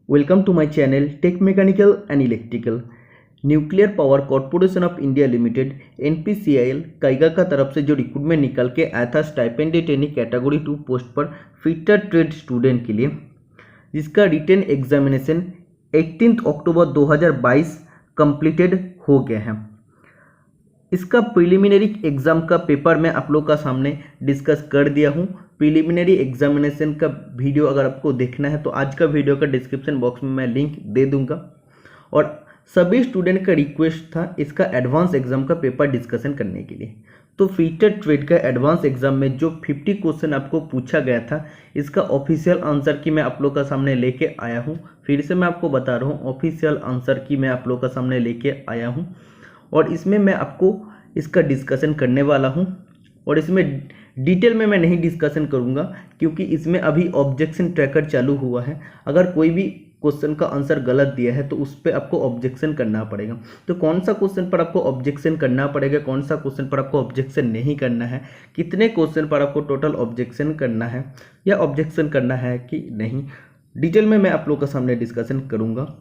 Welcome to my channel Tech Mechanical and Electrical। Nuclear power corporation of India limited NPCIL काइगा का तरफ से जो recruitment निकल के आया था स्टाइपेंड ट्रेनिंग कैटेगरी 2 पोस्ट पर फिटर ट्रेड स्टूडेंट के लिए, जिसका रिटन एग्जामिनेशन 18 अक्टूबर 2022 कंप्लीटेड हो गया है। इसका प्रिलिमिनरी एग्ज़ाम का पेपर मैं आप लोग का सामने डिस्कस कर दिया हूँ। प्रिलिमिनरी एग्जामिनेशन का वीडियो अगर आपको देखना है तो आज का वीडियो का डिस्क्रिप्शन बॉक्स में मैं लिंक दे दूंगा। और सभी स्टूडेंट का रिक्वेस्ट था इसका एडवांस एग्जाम का पेपर डिस्कशन करने के लिए। तो फिटर ट्रेड का एडवांस एग्जाम में जो 50 क्वेश्चन आपको पूछा गया था, इसका ऑफिशियल आंसर की मैं आप लोग का सामने लेके आया हूँ। फिर से मैं आपको बता रहा हूँ, ऑफिशियल आंसर की मैं आप लोग का सामने लेके आया हूँ और इसमें मैं आपको इसका डिस्कशन करने वाला हूं। और इसमें डिटेल में मैं नहीं डिस्कशन करूंगा क्योंकि इसमें अभी ऑब्जेक्शन ट्रैकर चालू हुआ है। अगर कोई भी क्वेश्चन का आंसर गलत दिया है तो उस पर आपको ऑब्जेक्शन करना पड़ेगा। तो कौन सा क्वेश्चन पर आपको ऑब्जेक्शन करना पड़ेगा, कौन सा क्वेश्चन पर आपको ऑब्जेक्शन नहीं करना है, कितने क्वेश्चन पर आपको टोटल ऑब्जेक्शन करना है या ऑब्जेक्शन करना है कि नहीं, डिटेल में मैं आप लोग का सामने डिस्कशन करूँगा।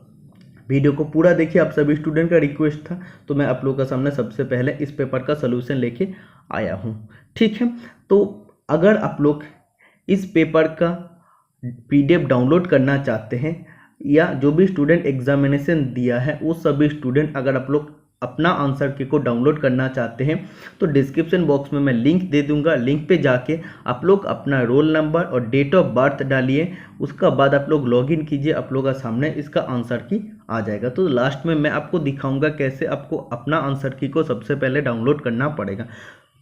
वीडियो को पूरा देखिए, आप सभी स्टूडेंट का रिक्वेस्ट था तो मैं आप लोगों का सामने सबसे पहले इस पेपर का सलूशन लेके आया हूँ। ठीक है, तो अगर आप लोग इस पेपर का PDF डाउनलोड करना चाहते हैं या जो भी स्टूडेंट एग्जामिनेशन दिया है वो सभी स्टूडेंट अगर आप लोग अपना आंसर की को डाउनलोड करना चाहते हैं तो डिस्क्रिप्शन बॉक्स में मैं लिंक दे दूंगा। लिंक पे जाके आप लोग अपना रोल नंबर और डेट ऑफ बर्थ डालिए, उसका बाद आप लोग लॉगिन कीजिए, आप लोगों के सामने इसका आंसर की आ जाएगा। तो लास्ट में मैं आपको दिखाऊंगा कैसे आपको अपना आंसर की को सबसे पहले डाउनलोड करना पड़ेगा।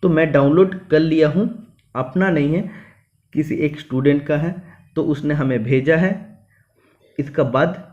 तो मैं डाउनलोड कर लिया हूँ, अपना नहीं है किसी एक स्टूडेंट का है, तो उसने हमें भेजा है। इसका बाद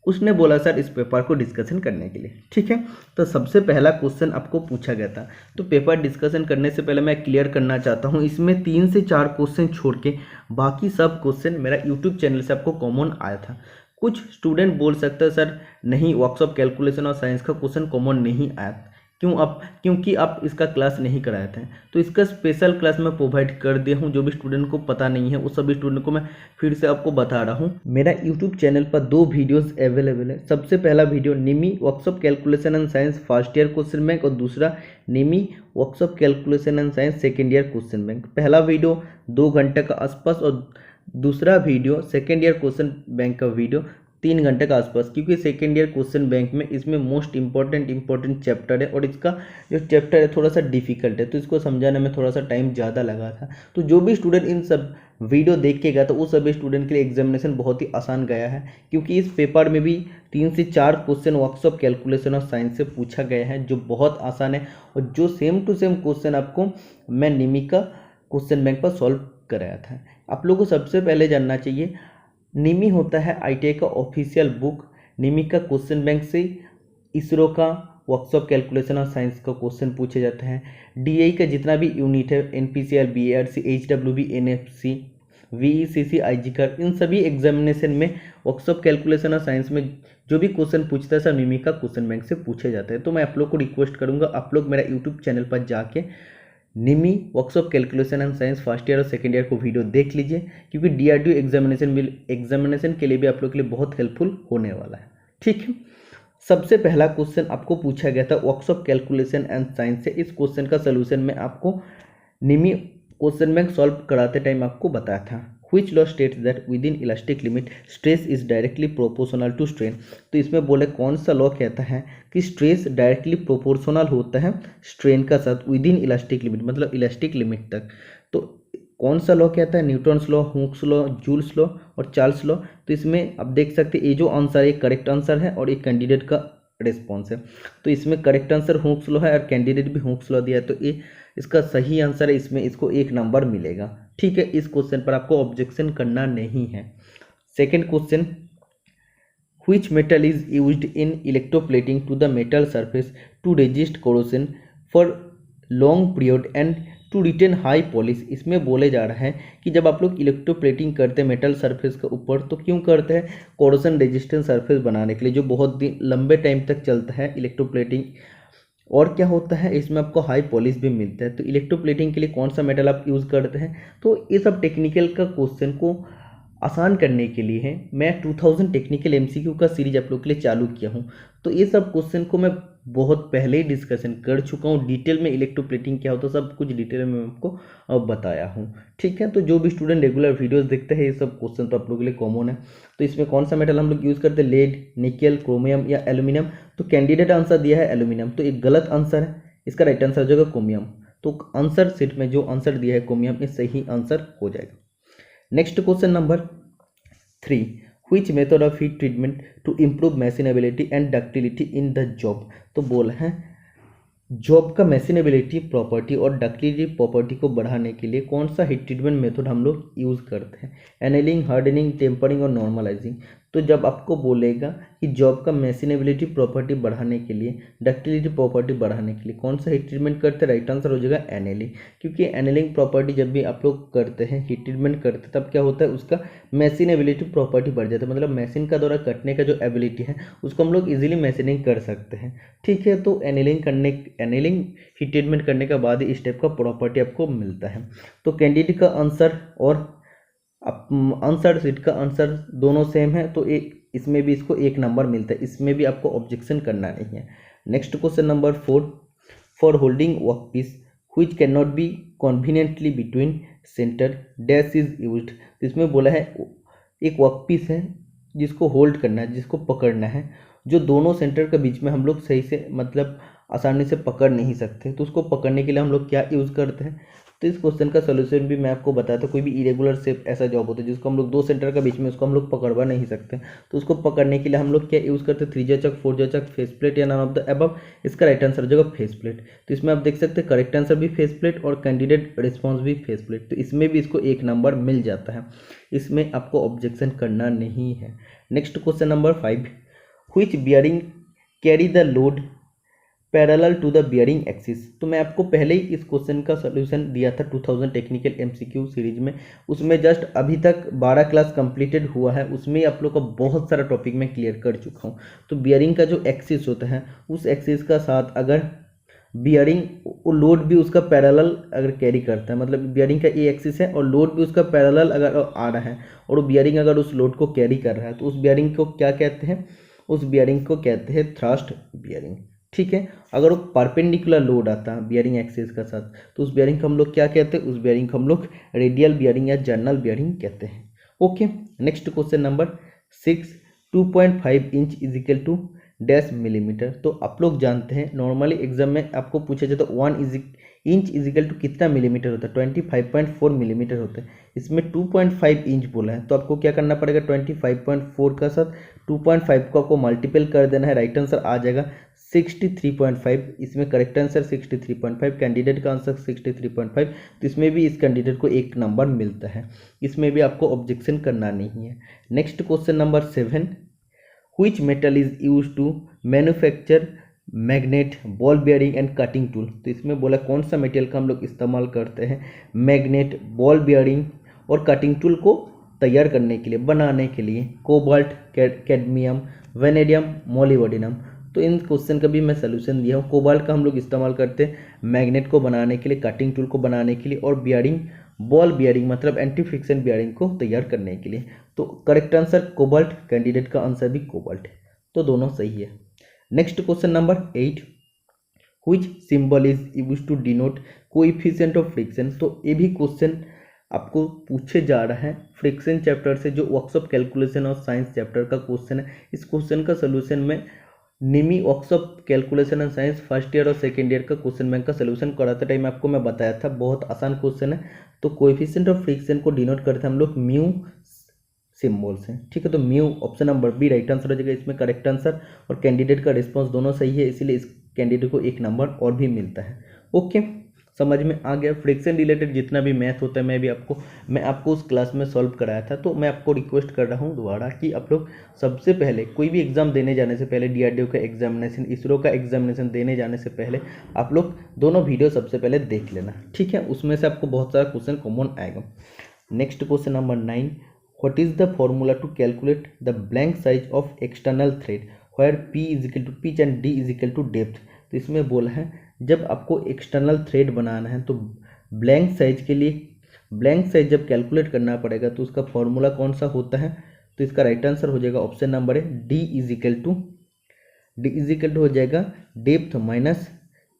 उसने बोला सर इस पेपर को डिस्कशन करने के लिए। ठीक है, तो सबसे पहला क्वेश्चन आपको पूछा गया था। तो पेपर डिस्कशन करने से पहले मैं क्लियर करना चाहता हूँ, इसमें 3 से 4 क्वेश्चन छोड़ के बाकी सब क्वेश्चन मेरा यूट्यूब चैनल से आपको कॉमन आया था। कुछ स्टूडेंट बोल सकते हैं सर नहीं, वर्कशॉप कैलकुलेशन और साइंस का क्वेश्चन कॉमन नहीं आया, क्योंकि आप इसका क्लास नहीं कराए थे। तो इसका स्पेशल क्लास मैं प्रोवाइड कर दिया हूँ। जो भी स्टूडेंट को पता नहीं है वो सभी स्टूडेंट को मैं फिर से आपको बता रहा हूँ। मेरा यूट्यूब चैनल पर 2 वीडियोस अवेलेबल है। सबसे पहला video NIMI workshop calculation and science first year question bank और दूसरा NIMI workshop calculation and science second year question bank. पहला वीडियो 2 घंटे का आसपास और दूसरा video second year question bank का वीडियो 3 घंटे के आसपास, क्योंकि सेकेंड ईयर क्वेश्चन बैंक में इसमें मोस्ट इंपॉर्टेंट चैप्टर है और इसका जो चैप्टर है थोड़ा सा डिफिकल्ट है, तो इसको समझाने में थोड़ा सा टाइम ज़्यादा लगा था। तो जो भी स्टूडेंट इन सब वीडियो देख के गया तो वो सभी स्टूडेंट के लिए एग्जामिनेशन बहुत ही आसान गया है, क्योंकि इस पेपर में भी 3 से 4 क्वेश्चन वर्कशॉप कैलकुलेशन और साइंस से पूछा गया है जो बहुत आसान है और जो सेम टू सेम क्वेश्चन आपको मैं निमी का क्वेश्चन बैंक पर सॉल्व कराया था। आप लोगों को सबसे पहले जानना चाहिए, निमी होता है ITI का ऑफिशियल बुक। निमी का क्वेश्चन बैंक से इसरो का वर्कशॉप कैलकुलेशन और साइंस का क्वेश्चन पूछे जाते हैं। DI का जितना भी यूनिट है, NPCIL, BARC, HWB, NFC, VECC, IG का, इन सभी एग्जामिनेशन में वर्कशॉप कैलकुलेशन और साइंस में जो भी क्वेश्चन पूछता है सब निमी का क्वेश्चन बैंक से पूछे जाते हैं। तो मैं आप लोग को रिक्वेस्ट करूँगा, आप लोग मेरा यूट्यूब चैनल पर जाके NIMI workshop calculation and science first year और सेकेंड ईयर को वीडियो देख लीजिए, क्योंकि DRDO एग्जामिनेशन के लिए भी आप लोग के लिए बहुत हेल्पफुल होने वाला है। ठीक है, सबसे पहला क्वेश्चन आपको पूछा गया था वर्कशॉप कैलकुलेशन एंड साइंस से। इस क्वेश्चन का सोल्यूशन मैं आपको निमी क्वेश्चन बैंक सॉल्व कराते टाइम आपको बताया था। Which law states that within elastic limit stress is directly proportional to strain? तो इसमें बोले कौन सा लॉ कहता है कि स्ट्रेस डायरेक्टली प्रोपोर्शनल होता है स्ट्रेन का साथ विदिन इलास्टिक लिमिट, मतलब इलास्टिक लिमिट तक। तो कौन सा लॉ कहता है? Newton's law, Hooke's law, joules law और चार्ल्स लॉ। तो इसमें आप देख सकते हैं ये जो आंसर है करेक्ट आंसर है और एक कैंडिडेट का रिस्पॉन्स है। तो इसमें करेक्ट आंसर हुक्स लॉ है और कैंडिडेट भी हुक्स लॉ दिया है, तो ये इसका सही आंसर है। इसमें इसको 1 नंबर मिलेगा। ठीक है, इस क्वेश्चन पर आपको ऑब्जेक्शन करना नहीं है। Second question, which metal is used in electroplating to the metal surface to resist corrosion for long period and to retain high polish. इसमें बोले जा रहा है कि जब आप लोग इलेक्ट्रोप्लेटिंग करते हैं मेटल सरफेस के ऊपर तो क्यों करते हैं? कोरोजन रेजिस्टेंट सरफेस बनाने के लिए, जो बहुत लंबे टाइम तक चलता है इलेक्ट्रोप्लेटिंग। और क्या होता है इसमें आपको हाई पॉलिश भी मिलता है। तो इलेक्ट्रोप्लेटिंग के लिए कौन सा मेटल आप यूज़ करते हैं? तो ये सब टेक्निकल का क्वेश्चन को आसान करने के लिए है, मैं 2000 टेक्निकल एमसीक्यू का सीरीज आप लोग के लिए चालू किया हूँ। तो ये सब क्वेश्चन को मैं बहुत पहले ही डिस्कशन कर चुका हूँ, डिटेल में इलेक्ट्रोप्लेटिंग क्या होता है सब कुछ डिटेल में मैं आपको अब बताया हूँ। ठीक है, तो जो भी स्टूडेंट रेगुलर वीडियोस देखते हैं ये सब क्वेश्चन तो आप लोगों के लिए कॉमन है। तो इसमें कौन सा मेटल हम लोग यूज़ करते हैं, लेड, निकल, क्रोमियम या एल्यूमिनियम। तो कैंडिडेट आंसर दिया है एल्यूमिनियम, तो एक गलत आंसर है, इसका राइट आंसर हो जाएगा क्रोमियम। तो आंसर सीट में जो आंसर दिया है क्रोमियम, ये सही आंसर हो जाएगा। Next question number 3, which method of heat treatment to improve machinability and ductility in the job। तो बोला है जॉब का मैसिनेबिलिटी प्रॉपर्टी और डक्टिलिटी प्रॉपर्टी को बढ़ाने के लिए कौन सा हीट ट्रीटमेंट मेथड हम लोग यूज़ करते हैं, एनेलिंग, हार्डनिंग, टेम्परिंग और नॉर्मलाइजिंग। तो जब आपको बोलेगा कि जॉब का मैसिनेबिलिटी प्रॉपर्टी बढ़ाने के लिए, डक्टिलिटी प्रॉपर्टी बढ़ाने के लिए कौन सा हीट ट्रीटमेंट करते हैं, राइट आंसर हो जाएगा एनेलिंग। क्योंकि एनेलिंग प्रॉपर्टी जब भी आप लोग करते हैं, हीट ट्रीटमेंट करते हैं, तब क्या होता है उसका मैसिनेबिलिटी प्रॉपर्टी बढ़ जाता है, मतलब मशीन का द्वारा कटने का जो एबिलिटी है उसको हम लोग इजीली मैसिनिंग कर सकते हैं। ठीक है, तो एनेलिंग हीट ट्रीटमेंट करने के बाद इस टाइप का प्रॉपर्टी आपको मिलता है। तो कैंडिडेट का आंसर और आंसर सीट का आंसर दोनों सेम है, तो एक इसमें भी इसको 1 नंबर मिलता है, इसमें भी आपको ऑब्जेक्शन करना नहीं है। Next question number 4, for holding work piece which cannot be conveniently between center dash is used। तो इसमें बोला है एक वर्क पीस है जिसको होल्ड करना है, जिसको पकड़ना है, जो दोनों सेंटर के बीच में हम लोग सही से मतलब आसानी से पकड़ नहीं सकते, तो उसको पकड़ने के लिए हम लोग क्या यूज़ करते हैं। तो इस क्वेश्चन का सोल्यूशन भी मैं आपको बताया था, कोई भी इरेगुलर शेप ऐसा जॉब होता है जिसको हम लोग 2 सेंटर के बीच में उसको हम लोग पकड़वा नहीं सकते, तो उसको पकड़ने के लिए हम लोग क्या यूज़ करते हैं, 3 चक, 4 चक, फेस प्लेट या नॉन ऑफ द अबव। इसका राइट आंसर हो जाएगा फेस प्लेट। तो इसमें आप देख सकते हैं करेक्ट आंसर भी फेस प्लेट और कैंडिडेट रिस्पॉन्स भी फेस प्लेट, तो इसमें भी इसको 1 नंबर मिल जाता है, इसमें आपको ऑब्जेक्शन करना नहीं है। Next question number 5, which bearing carry the load parallel to the bearing axis. तो मैं आपको पहले ही इस क्वेश्चन का सलूशन दिया था 2000 टेक्निकल एमसीक्यू सीरीज में, उसमें जस्ट अभी तक 12 क्लास कंप्लीटेड हुआ है, उसमें आप लोग का बहुत सारा टॉपिक मैं क्लियर कर चुका हूँ। तो बियरिंग का जो एक्सिस होता है उस एक्सिस का साथ अगर बियरिंग लोड भी उसका पैरेलल अगर कैरी करता है, मतलब बियरिंग का ये एक्सिस है और लोड भी उसका पैरेलल अगर आ रहा है और वो बियरिंग अगर उस लोड को कैरी कर रहा है, तो उस बियरिंग को क्या कहते हैं, उस बियरिंग को कहते हैं थ्रस्ट बियरिंग। ठीक है, अगर वो परपेंडिकुलर लोड आता है बियरिंग एक्सिस का साथ, तो उस बियरिंग को हम लोग क्या कहते हैं, उस बियरिंग को हम लोग रेडियल बियरिंग या जर्नल बियरिंग कहते हैं। Okay, next question number 6, 2.5 inch is equal to dash millimetre. तो आप लोग जानते हैं नॉर्मली एग्जाम में आपको पूछा जाता है 1 इंच इज इक्वल टू कितना मिलीमीटर होता है, 25.4 मिलीमीटर होता है। इसमें 2.5 इंच बोला है, तो आपको क्या करना पड़ेगा, 25.4 का साथ 2.5 को आपको मल्टीपल कर देना है, राइट आंसर आ जाएगा 63.5। इसमें करेक्ट आंसर 63.5, कैंडिडेट का आंसर 63.5, तो इसमें भी इस कैंडिडेट को 1 नंबर मिलता है, इसमें भी आपको ऑब्जेक्शन करना नहीं है। Next question number 7, which metal is used to manufacture magnet, ball bearing and cutting tool. तो इसमें बोला कौन सा मटेरियल का हम लोग इस्तेमाल करते हैं मैग्नेट, बॉल बियरिंग और कटिंग टूल को तैयार करने के लिए, बनाने के लिए, कोबाल्ट, कैडमियम, वेनेडियम, मोलिब्डेनम। तो इन क्वेश्चन का भी मैं सलूशन दिया हूँ। कोबाल्ट का हम लोग इस्तेमाल करते हैं मैग्नेट को बनाने के लिए, कटिंग टूल को बनाने के लिए, और बियरिंग, बॉल बियरिंग मतलब एंटी फ्रिक्शन बियरिंग को तैयार करने के लिए। तो करेक्ट आंसर कोबाल्ट, कैंडिडेट का आंसर भी कोबाल्ट, तो दोनों सही है। Next question number 8, which symbol is used to denote coefficient of friction. तो ये भी क्वेश्चन आपको पूछे जा रहा है फ्रिक्शन चैप्टर से, जो वर्कशॉप कैलकुलेशन और साइंस चैप्टर का क्वेश्चन है। इस क्वेश्चन का सोल्यूशन में NIMI workshop calculation and science first year और सेकेंड ईयर का क्वेश्चन बैंक का सोल्यूशन कराते टाइम आपको मैं बताया था, बहुत आसान क्वेश्चन है। तो कोएफिशिएंट ऑफ फ्रिक्शन को डिनोट करते हैं हम लोग म्यू सिंबल से। ठीक है, तो mu option number B right answer हो जाएगा इसमें करेक्ट आंसर, और कैंडिडेट का रिस्पांस दोनों सही है, इसीलिए इस कैंडिडेट को 1 नंबर और भी मिलता है। ओके, समझ में आ गया। फ्रिक्शन रिलेटेड जितना भी मैथ होता है मैं आपको उस क्लास में सॉल्व कराया था। तो मैं आपको रिक्वेस्ट कर रहा हूँ दोबारा कि आप लोग सबसे पहले कोई भी एग्जाम देने जाने से पहले, DRDO का एग्जामिनेशन, इसरो का एग्जामिनेशन देने जाने से पहले आप लोग दोनों वीडियो सबसे पहले देख लेना। ठीक है, उसमें से आपको बहुत सारा क्वेश्चन कॉमन आएगा। Next question number 9, what is the formula to calculate the blank size of external thread where P is equal to pitch and D is equal to depth। तो इसमें बोला है जब आपको एक्सटर्नल थ्रेड बनाना है तो blank size के लिए ब्लैंक साइज जब कैलकुलेट करना पड़ेगा तो उसका फॉर्मूला कौन सा होता है, तो इसका राइट आंसर हो जाएगा ऑप्शन नंबर है डी इज इक्वल टू हो जाएगा डेप्थ माइनस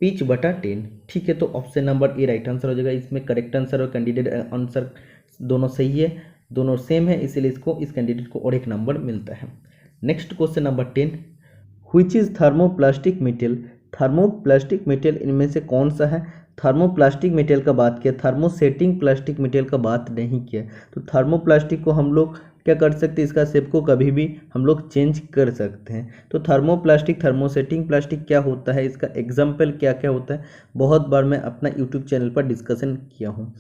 पिच बटा 10। ठीक है, तो option number A right answer हो जाएगा। इसमें करेक्ट आंसर और कैंडिडेट आंसर दोनों सही है, दोनों सेम है, इसीलिए इस कैंडिडेट को और एक नंबर मिलता है। Next question number 10, which is thermoplastic material. Thermoplastic material इनमें से कौन सा है। थर्मोप्लास्टिक मटेरियल का बात किया, थर्मोसेटिंग प्लास्टिक मटेरियल का बात नहीं किया। तो थर्मोप्लास्टिक को हम लोग क्या कर सकते हैं, इसका शेप को कभी भी हम लोग चेंज कर सकते हैं। तो थर्मोप्लास्टिक थर्मोसेटिंग प्लास्टिक क्या होता है, इसका एग्जाम्पल क्या क्या होता है, बहुत बार मैं अपना यूट्यूब चैनल पर डिस्कशन किया हूँ।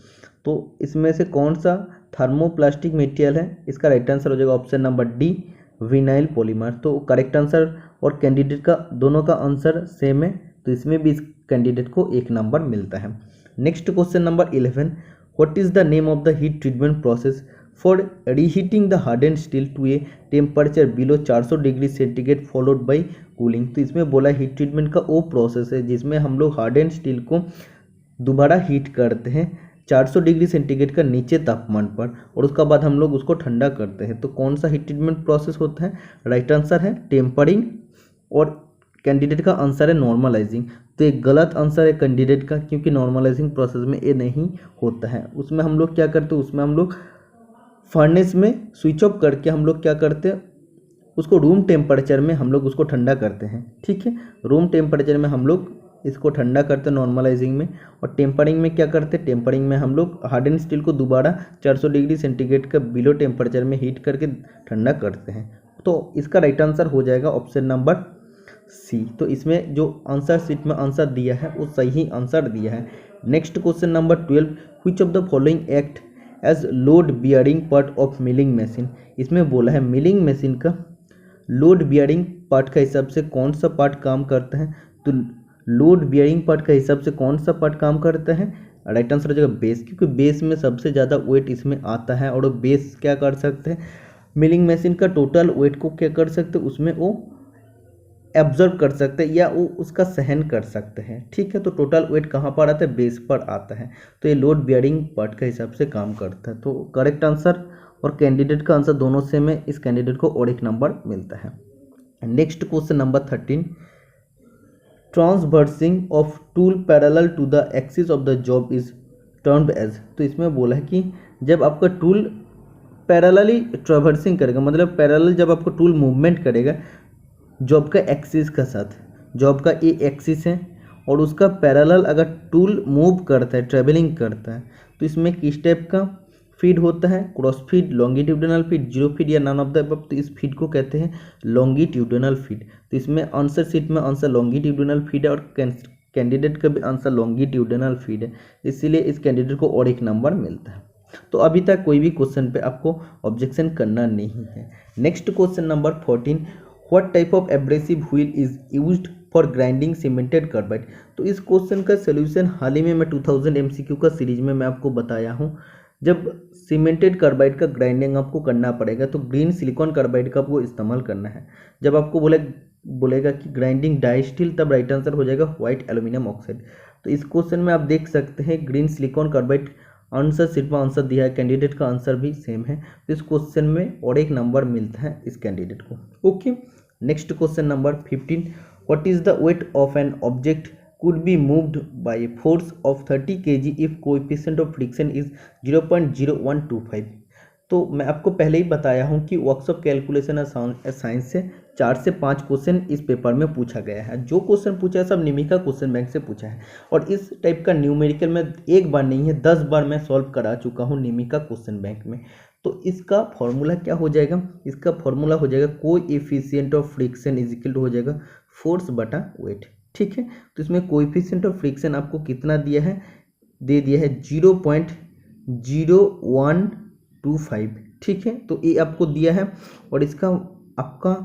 तो इसमें से कौन सा थर्मोप्लास्टिक मटेरियल है, इसका राइट आंसर हो जाएगा option number D vinyl polymer. तो करेक्ट आंसर और कैंडिडेट का दोनों का आंसर सेम है, तो इसमें भी इस कैंडिडेट को एक नंबर मिलता है। Next question number 11, what is the name of the heat treatment process for reheating the harden steel to a temperature below 400 degree centigrade followed by cooling. तो इसमें बोला हीट ट्रीटमेंट का वो प्रोसेस है जिसमें हम लोग हार्डन स्टील को दोबारा हीट करते हैं 400 डिग्री सेंटीग्रेड का नीचे तापमान पर, और उसका बाद हम लोग उसको ठंडा करते हैं। तो कौन सा हीट ट्रीटमेंट प्रोसेस होता है, राइट आंसर है टेम्परिंग, और कैंडिडेट का आंसर है नॉर्मलाइजिंग। तो एक गलत आंसर है कैंडिडेट का, क्योंकि नॉर्मलाइजिंग प्रोसेस में ये नहीं होता है। उसमें हम लोग क्या करते हैं, उसमें हम लोग फर्नेस में स्विच ऑफ करके हम लोग क्या करते हैं, उसको रूम टेम्परेचर में हम लोग उसको ठंडा करते हैं। ठीक है, रूम टेम्परेचर में हम लोग इसको ठंडा करते हैं नॉर्मलाइजिंग में। और टेम्परिंग में क्या करते हैं, टेम्परिंग में हम लोग हार्डन स्टील को दोबारा 400 डिग्री सेंटीग्रेड का बिलो टेम्परेचर में हीट करके ठंडा करते हैं। तो इसका राइट आंसर हो जाएगा ऑप्शन नंबर सी। तो इसमें जो आंसर शीट में आंसर दिया है वो सही आंसर दिया है। Next question number 12, which of the following act as load bearing part of milling machine. इसमें बोला है मिलिंग मशीन का लोड बियरिंग पार्ट का हिसाब से कौन सा पार्ट काम करता है। तो लोड बियरिंग पार्ट का हिसाब से कौन सा पार्ट काम करता है, राइट आंसर हो जाएगा बेस, क्योंकि बेस में सबसे ज़्यादा वेट इसमें आता है, और बेस क्या कर सकते हैं, मिलिंग मशीन का टोटल वेट को क्या कर सकते हैं, उसमें वो एब्जॉर्ब कर सकते हैं या वो उसका सहन कर सकते हैं। ठीक है, तो टोटल वेट कहाँ पर आता है, बेस पर आता है। तो ये लोड बियरिंग पार्ट के हिसाब से काम करता है। तो करेक्ट आंसर और कैंडिडेट का आंसर दोनों सेम है, इस कैंडिडेट को और एक नंबर मिलता है। Next question number 13, traversing of tool parallel to the axis of the job is termed as. तो इसमें बोला है कि जब आपका टूल पैरेलली ट्रावर्सिंग करेगा, मतलब पैरेलल जब आपको टूल मूवमेंट करेगा जॉब का एक्सिस का साथ, जॉब का ए एक्सिस है और उसका पैरेलल अगर टूल मूव करता है, ट्रेवलिंग करता है, तो इसमें किस टाइप का फीड होता है, cross feed, longitudinal feed, zero feed या नन ऑफ द अबव। तो इस फीड को कहते हैं लॉन्गिट्यूडिनल फीड। तो इसमें आंसर शीट में आंसर लॉन्गिट्यूडिनल फीड है और कैंडिडेट का भी आंसर लॉन्गिट्यूडिनल फीड है, इसीलिए इस कैंडिडेट को और एक नंबर मिलता है। तो अभी तक कोई भी क्वेश्चन पे आपको ऑब्जेक्शन करना नहीं है। Next question number 14, what type of abrasive wheel is used for grinding cemented carbide. तो इस क्वेश्चन का सोल्यूशन हाल ही में मैं 2000 MCQ का सीरीज में मैं आपको बताया हूँ। जब सीमेंटेड कार्बाइड का ग्राइंडिंग आपको करना पड़ेगा तो ग्रीन सिलिकॉन कार्बाइड का आपको इस्तेमाल करना है। जब आपको बोलेगा कि ग्राइंडिंग डाई स्टील, तब राइट आंसर हो जाएगा व्हाइट एल्यूमिनियम ऑक्साइड। तो इस क्वेश्चन में आप देख सकते हैं green silicon carbide answer sheet में आंसर दिया है, कैंडिडेट का आंसर भी सेम है। तो इस क्वेश्चन में और एक नंबर मिलता है इस कैंडिडेट को। Okay, next question number 15, what is the weight of an object could be moved by a force of 30 kg if coefficient of friction is 0.0125। तो मैं आपको पहले ही बताया हूँ कि वर्कशॉप कैलकुलेशन साइंस से 4 से 5 क्वेश्चन इस पेपर में पूछा गया है। जो क्वेश्चन पूछा है सब निमिका क्वेश्चन बैंक से पूछा है, और इस टाइप का न्यूमेरिकल में एक बार नहीं है 10 बार मैं सॉल्व करा चुका हूँ निमिका क्वेश्चन बैंक में। तो इसका फॉर्मूला क्या हो जाएगा, इसका फॉर्मूला हो जाएगा coefficient of friction is equal to हो जाएगा फोर्स बटा वेट। ठीक है, तो इसमें कोएफिशिएंट ऑफ फ्रिक्शन आपको कितना दिया है, दे दिया है 0.0125। ठीक है, तो ये आपको दिया है, और इसका आपका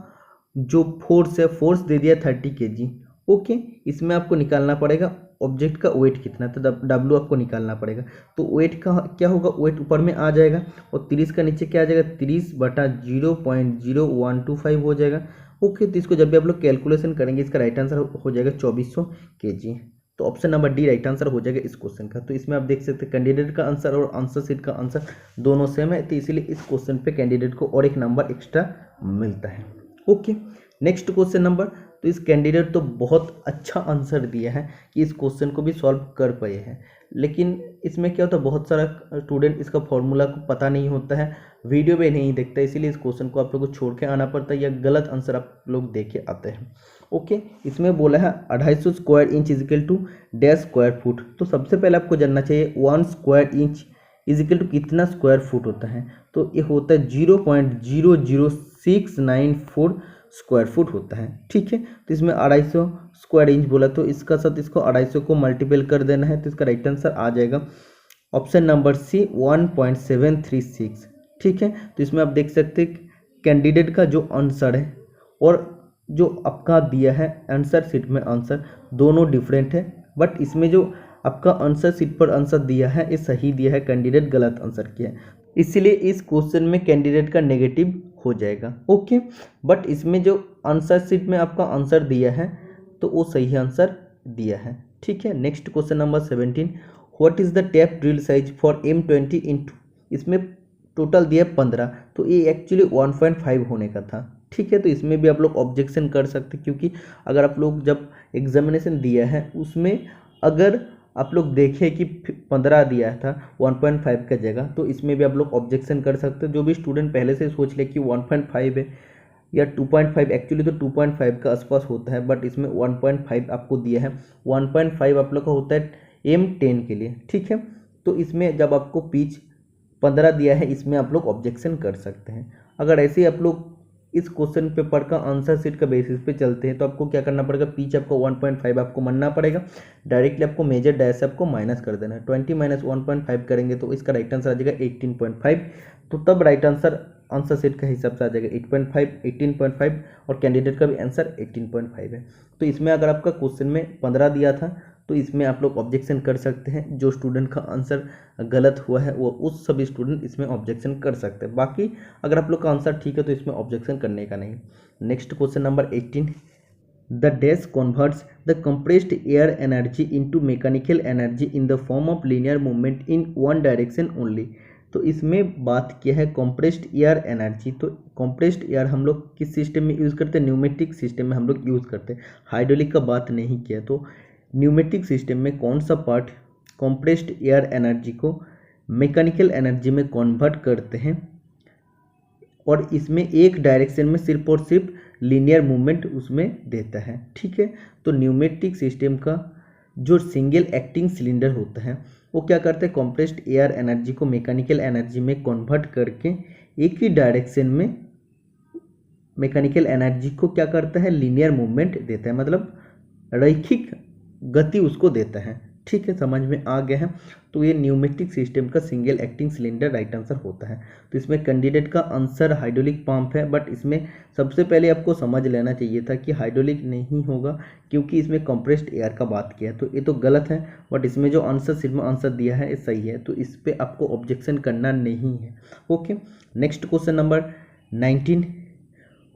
जो फोर्स है, फोर्स दे दिया 30 kg। ओके, इसमें आपको निकालना पड़ेगा ऑब्जेक्ट का वेट कितना, तो W आपको निकालना पड़ेगा। तो वेट का क्या होगा, वेट ऊपर में आ जाएगा और 30 का नीचे क्या आ जाएगा, 30 बटा 0.0125 हो जाएगा। ओके, तो इसको जब भी आप लोग कैलकुलेशन करेंगे इसका राइट आंसर हो जाएगा 2400 kg। तो option number D right answer हो जाएगा इस क्वेश्चन का। तो इसमें आप देख सकते हैं कैंडिडेट का आंसर और आंसर सीट का आंसर दोनों सेम है, तो इसीलिए इस क्वेश्चन पे कैंडिडेट को और एक नंबर एक्स्ट्रा मिलता है। ओके, नेक्स्ट क्वेश्चन नंबर, तो इस कैंडिडेट तो बहुत अच्छा आंसर दिया है कि इस क्वेश्चन को भी सॉल्व कर पाए हैं, लेकिन इसमें क्या होता है बहुत सारा स्टूडेंट इसका फॉर्मूला को पता नहीं होता है, वीडियो पे नहीं देखता, इसीलिए इस क्वेश्चन को आप लोग को छोड़ के आना पड़ता है या गलत आंसर आप लोग देख के आते हैं। ओके, इसमें बोला है 250 square inch equal to dash square foot. तो सबसे पहले आपको जानना चाहिए 1 स्क्वायर इंच इजिकल टू कितना स्क्वायर फुट होता है, तो ये होता है 0.00694 स्क्वायर फुट होता है। ठीक है, तो इसमें 250 स्क्वायर इंच बोला, तो इसका साथ इसको 250 को मल्टीपल कर देना है, तो इसका राइट आंसर आ जाएगा ऑप्शन नंबर सी 1.736। ठीक है, तो इसमें आप देख सकते हैं कैंडिडेट का जो आंसर है और जो आपका दिया है आंसर सीट में आंसर दोनों डिफरेंट है, बट इसमें जो आपका आंसर सीट पर आंसर दिया है ये सही दिया है, कैंडिडेट गलत आंसर किया है, इसलिए इस क्वेश्चन में कैंडिडेट का नेगेटिव हो जाएगा। ओके, बट इसमें जो आंसर सीट में आपका आंसर दिया है तो वो सही आंसर दिया है। ठीक है, next question number 17, what is the tap drill size for M20 into, इसमें टोटल दिया 15, तो ये एक्चुअली 1.5 होने का था। ठीक है, तो इसमें भी आप लोग ऑब्जेक्शन कर सकते, क्योंकि अगर आप लोग जब एग्जामिनेशन दिया है उसमें अगर आप लोग देखें कि 15 दिया था 1.5 का जगह, तो इसमें भी आप लोग ऑब्जेक्शन कर सकते हो। जो भी स्टूडेंट पहले से सोच ले कि 1.5 है या 2.5, एक्चुअली तो 2.5 का आसपास होता है, बट इसमें 1.5 आपको दिया है। 1.5 आप लोग का होता है M10 के लिए। ठीक है, तो इसमें जब आपको पिच 15 दिया है, इसमें आप लोग ऑब्जेक्शन कर सकते हैं। अगर ऐसे ही आप लोग इस क्वेश्चन पेपर का आंसर सीट का बेसिस पे चलते हैं तो आपको क्या करना पड़ेगा, पिच आपको 1.5 आपको मानना पड़ेगा, डायरेक्टली आपको मेजर डैश आपको माइनस कर देना है। 20 - 1.5 करेंगे तो इसका राइट आंसर आ जाएगा 18.5, तो तब राइट आंसर आंसर सेट का हिसाब से आ जाएगा 8.5, 18.5 और कैंडिडेट का भी आंसर 18.5 है। तो इसमें अगर आपका क्वेश्चन में 15 दिया था तो इसमें आप लोग ऑब्जेक्शन कर सकते हैं। जो स्टूडेंट का आंसर गलत हुआ है वो उस सभी स्टूडेंट इसमें ऑब्जेक्शन कर सकते हैं। बाकी अगर आप लोग का आंसर ठीक है तो इसमें ऑब्जेक्शन करने का नहीं। Next question number 18, the dash converts the compressed air energy into mechanical energy in the form of linear movement in one direction only. तो इसमें बात किया है कंप्रेस्ड एयर एनर्जी। तो कंप्रेस्ड एयर हम लोग किस सिस्टम में यूज़ करते हैं, न्यूमेटिक सिस्टम में हम लोग यूज़ करते हैं, हाइड्रोलिक का बात नहीं किया। तो न्यूमेटिक सिस्टम में कौन सा पार्ट कंप्रेस्ड एयर एनर्जी को मैकेनिकल एनर्जी में कन्वर्ट करते हैं और इसमें एक डायरेक्शन में सिर्फ और सिर्फ लीनियर मूवमेंट उसमें देता है। ठीक है, तो न्यूमेटिक सिस्टम का जो सिंगल एक्टिंग सिलेंडर होता है वो क्या करते हैं, कंप्रेस्ड एयर एनर्जी को मैकेनिकल एनर्जी में कन्वर्ट करके एक ही डायरेक्शन में मैकेनिकल एनर्जी को क्या करता है, लीनियर मूवमेंट देता है, मतलब रैखिक गति उसको देता है। ठीक है, समझ में आ गया है। तो ये न्यूमेटिक सिस्टम का single acting cylinder right answer होता है। तो इसमें कैंडिडेट का आंसर हाइड्रोलिक पंप है, बट इसमें सबसे पहले आपको समझ लेना चाहिए था कि हाइड्रोलिक नहीं होगा, क्योंकि इसमें कंप्रेस्ड एयर का बात किया है, तो ये तो गलत है। बट इसमें जो आंसर सिर्फ आंसर दिया है ये सही है, तो इस पर आपको ऑब्जेक्शन करना नहीं है। Okay, next question number 19,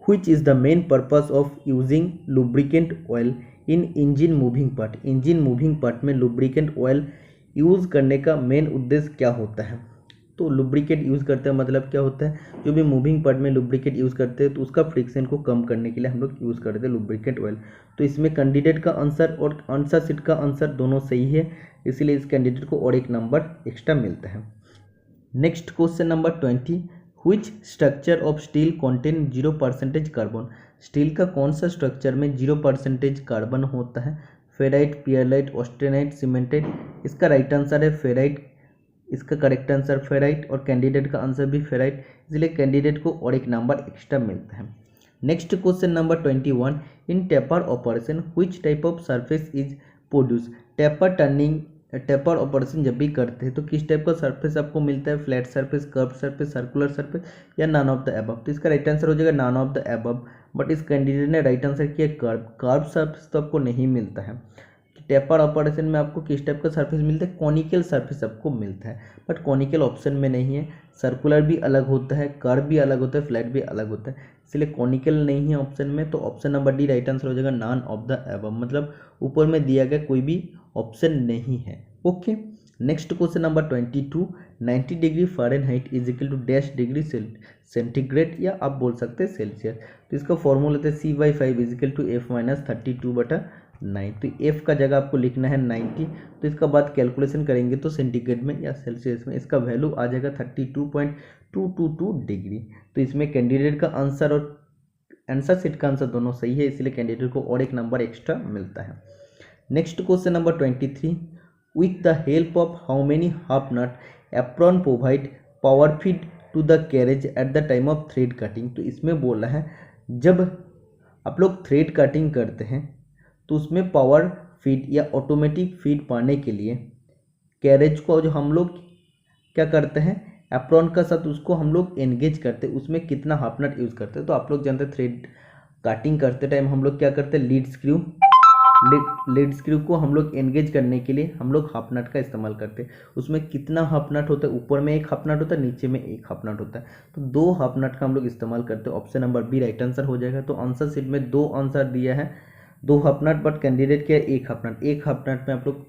which is the main purpose of using lubricant oil in engine moving part. Engine moving part में लुब्रिकेंट ऑयल यूज़ करने का मेन उद्देश्य क्या होता है। तो लुब्रिकेंट यूज़ करते हैं मतलब क्या होता है, जो भी मूविंग पार्ट में लुब्रिकेंट यूज़ करते हैं तो उसका फ्रिक्शन को कम करने के लिए हम लोग यूज़ करते हैं लुब्रिकेंट ऑयल। तो इसमें कैंडिडेट का आंसर और आंसर सीट का आंसर दोनों सही है, इसलिए इस कैंडिडेट को और एक नंबर एक्स्ट्रा मिलता है। Next question number 20, which structure of steel contain 0% carbon. Steel का कौन सा स्ट्रक्चर में 0% कार्बन होता है, फेराइट, पियरलाइट, ऑस्टेनाइट, सीमेंटाइट। इसका राइट आंसर है फेराइट, इसका करेक्ट आंसर फेराइट और कैंडिडेट का आंसर भी फेराइट, इसलिए कैंडिडेट को और एक नंबर एक्स्ट्रा मिलता है। Next question number 21, in taper operation which type of surface is produce. Taper operation जब भी करते हैं तो किस टाइप का सरफेस आपको मिलता है, flat surface, curve surface, circular surface या नॉन ऑफ द अबव। तो इसका राइट आंसर हो जाएगा none of the above, but इस कैंडिडेट ने राइट आंसर किया कर्व सरफेस, तो आपको नहीं मिलता है। टेपर ऑपरेशन में आपको किस टाइप का सरफेस मिलता है, कॉनिकल सरफेस आपको मिलता है, बट कॉनिकल ऑप्शन में नहीं है, सर्कुलर भी अलग होता है, कर्व भी अलग होता है, फ्लैट भी अलग होता है, इसलिए कॉनिकल नहीं है ऑप्शन में। तो option number D right answer हो जाएगा, नॉन ऑफ द एबव, मतलब ऊपर में दिया गया कोई भी ऑप्शन नहीं है। Okay, next question number 22, 90 degree Fahrenheit is equal to dash degree centigrade, या आप बोल सकते हैं सेल्सियस। तो इसका फॉर्मूला होता है C/5 is equal to F minus 32/9। तो F का जगह आपको लिखना है 90, तो इसका बाद कैलकुलेशन करेंगे तो सेंटीग्रेड में या सेल्सियस में इसका वैल्यू आ जाएगा 32.222 डिग्री। तो इसमें कैंडिडेट का आंसर और आंसर सीट का आंसर दोनों सही है, इसलिए कैंडिडेट को और एक नंबर एक्स्ट्रा मिलता है। Next question number 23, with the help of how many half nut apron provide power feed to the carriage at the time of thread cutting। तो इसमें बोला है जब आप लोग थ्रेड कटिंग करते हैं तो उसमें पावर फीड या ऑटोमेटिक फीड पाने के लिए कैरेज को जो हम लोग क्या करते हैं, एप्रॉन का साथ उसको हम लोग एंगेज करते हैं, उसमें कितना हाफ नट यूज़ करते हैं। तो आप लोग जानते हैं थ्रेड कटिंग करते टाइम हम लोग क्या करते हैं, लीड स्क्रू को हम लोग एंगेज करने के लिए हम लोग हाफ नट का इस्तेमाल करते हैं। उसमें कितना हाफ नट होता है, ऊपर में एक हाफ नट होता है, नीचे में एक हाफ नट होता है, तो 2 हाफ नट का हम लोग इस्तेमाल करते हैं। Option number B right answer हो जाएगा। तो आंसर शीट में 2 आंसर दिया है, 2 हाफ नट, बट कैंडिडेट क्या है 1 हाफ नट। 1 हाफ नट में आप लोग